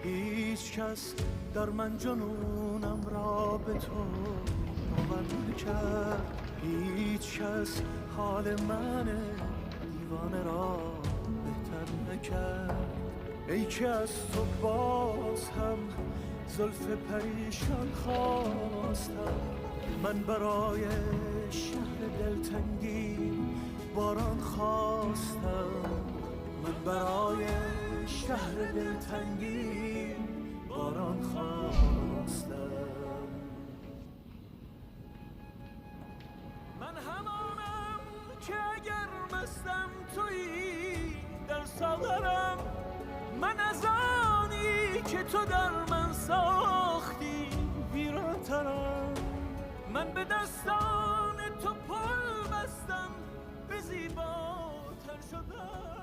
هیچ کس در من جنونم را به تو باور نکرد، هیچ کس حال من دیوانه را بهتر نکرد. ای که از تو باز هم زلف پریشان خواستم، من برای شهر دلتنگی باران خواستم، من برای شهر دلتنگی باران خواستم. من همانم که اگر مستم تویی در ساغرم، من از آنی که تو در من ساختی ویرانترم. من به دستان تو پل بستم، به زیباتر شدم.